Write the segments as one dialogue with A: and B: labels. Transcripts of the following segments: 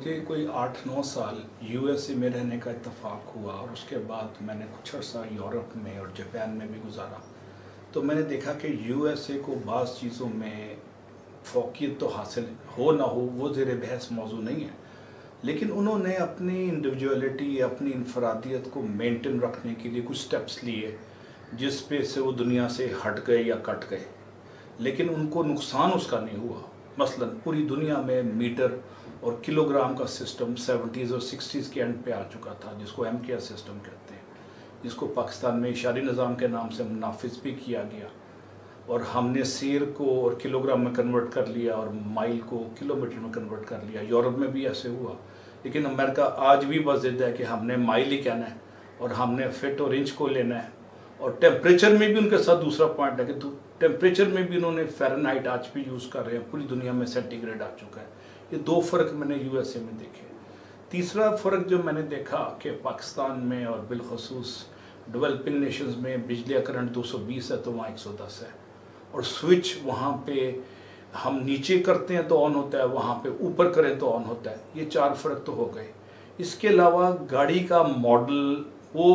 A: मुझे कोई 8-9 साल यूएसए में रहने का इत्तेफाक हुआ और उसके बाद मैंने कुछ अर्सा यूरोप में और जापान में भी गुजारा। तो मैंने देखा कि यूएसए को बाज़ चीज़ों में फ़ौक़ियत तो हासिल हो ना हो वो ज़ेर बहस मौजू नहीं है, लेकिन उन्होंने अपनी इंडिविजुअलिटी, अपनी इनफरादियत को मेंटेन रखने के लिए कुछ स्टेप्स लिए जिस पे से वो दुनिया से हट गए या कट गए, लेकिन उनको नुकसान उसका नहीं हुआ। मसलन पूरी दुनिया में मीटर और किलोग्राम का सिस्टम 70s और 60s के एंड पे आ चुका था, जिसको MKS सिस्टम कहते हैं, जिसको पाकिस्तान में इशारी निज़ाम के नाम से नाफिज भी किया गया। और हमने सेर को और किलोग्राम में कन्वर्ट कर लिया और माइल को किलोमीटर में कन्वर्ट कर लिया। यूरोप में भी ऐसे हुआ, लेकिन अमेरिका आज भी बस ज़िद है कि हमने माइल ही कहना है और हमने फिट और इंच को लेना है। और टेम्परेचर में भी उनके साथ दूसरा पॉइंट है कि टेम्परेचर में भी उन्होंने फ़ारेनहाइट आज भी यूज़ कर रहे हैं, पूरी दुनिया में सेंटीग्रेड आ चुका है। ये दो फ़र्क मैंने यूएसए में देखे। तीसरा फ़र्क जो मैंने देखा कि पाकिस्तान में और बिलखसूस डेवलपिंग नेशंस में बिजली का करंट 220 है तो वहाँ 110 है, और स्विच वहाँ पे हम नीचे करते हैं तो ऑन होता है, वहाँ पे ऊपर करें तो ऑन होता है। ये 4 फ़र्क तो हो गए। इसके अलावा गाड़ी का मॉडल वो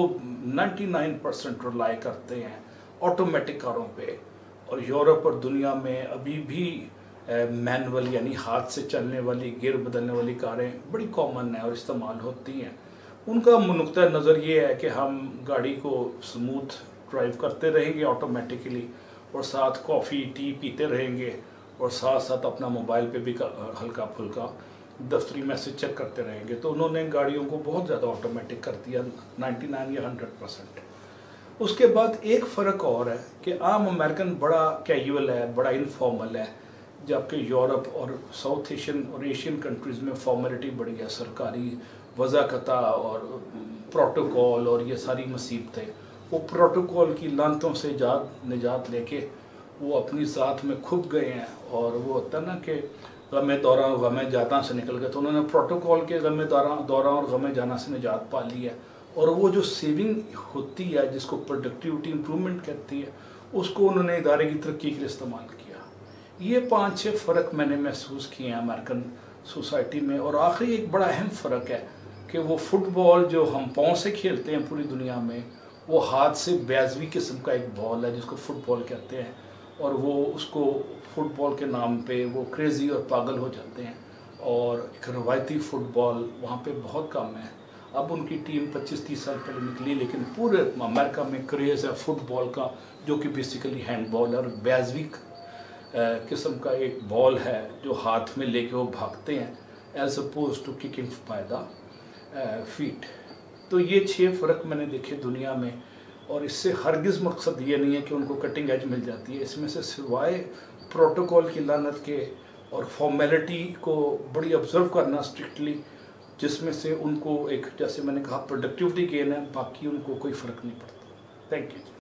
A: 99% रिलाई करते हैं ऑटोमेटिक कारों पे, और यूरोप और दुनिया में अभी भी मैनुअल यानी हाथ से चलने वाली गियर बदलने वाली कारें बड़ी कॉमन है और इस्तेमाल होती हैं। उनका नुक्ता नज़र ये है कि हम गाड़ी को स्मूथ ड्राइव करते रहेंगे ऑटोमेटिकली, और साथ कॉफ़ी टी पीते रहेंगे, और साथ साथ अपना मोबाइल पे भी हल्का फुल्का दफ्तरी मैसेज चेक करते रहेंगे। तो उन्होंने गाड़ियों को बहुत ज़्यादा ऑटोमेटिक कर दिया, 99 या 100%। उसके बाद एक फ़र्क और है कि आम अमेरिकन बड़ा कैजुअल है, बड़ा इनफॉर्मल है, जबकि यूरोप और साउथ एशियन और एशियन कंट्रीज़ में फॉर्मेलिटी बढ़ी है, सरकारी वज़ाकता और प्रोटोकॉल और ये सारी मुसीबतें। वो प्रोटोकॉल की लानतों से निजात लेके वो अपनी ज़ात में खुब गए हैं, और वो होता है ना कि गमे दौरा गमे जाता से निकल गए, तो उन्होंने प्रोटोकॉल के गमे दौरा और गमे जाना से निजात पा ली है। और वो जो सेविंग होती है जिसको प्रोडक्टिविटी इम्प्रूवमेंट कहती है, उसको उन्होंने इदारे की तरक्की के लिए इस्तेमाल किया। ये 5-6 फ़र्क मैंने महसूस किए हैं अमेरिकन सोसाइटी में। और आखिरी एक बड़ा अहम फ़र्क है कि वो फुटबॉल जो हम पाँव से खेलते हैं पूरी दुनिया में, वो हाथ से बैजवी किस्म का एक बॉल है जिसको फुटबॉल कहते हैं, और वो उसको फुटबॉल के नाम पे वो क्रेज़ी और पागल हो जाते हैं। और एक रवायती फ़ुटबॉल वहाँ पे बहुत कम है। अब उनकी टीम 25-30 साल पहले निकली, लेकिन पूरे अमेरिका में क्रेज़ है फुटबॉल का, जो कि बेसिकली हैंडबॉल और बैजवी किस्म का एक बॉल है जो हाथ में लेके वो भागते हैं, as opposed to kicking by the feet. तो ये 6 फ़र्क मैंने देखे दुनिया में, और इससे हरगिज़ मकसद ये नहीं है कि उनको कटिंग एज मिल जाती है। इसमें से सिवाय प्रोटोकॉल की लानत के और फॉर्मेलिटी को बड़ी ऑब्ज़र्व करना स्ट्रिक्टली, जिसमें से उनको एक, जैसे मैंने कहा, प्रोडक्टिविटी गेन है, बाकी उनको कोई फ़र्क नहीं पड़ता। Thank you.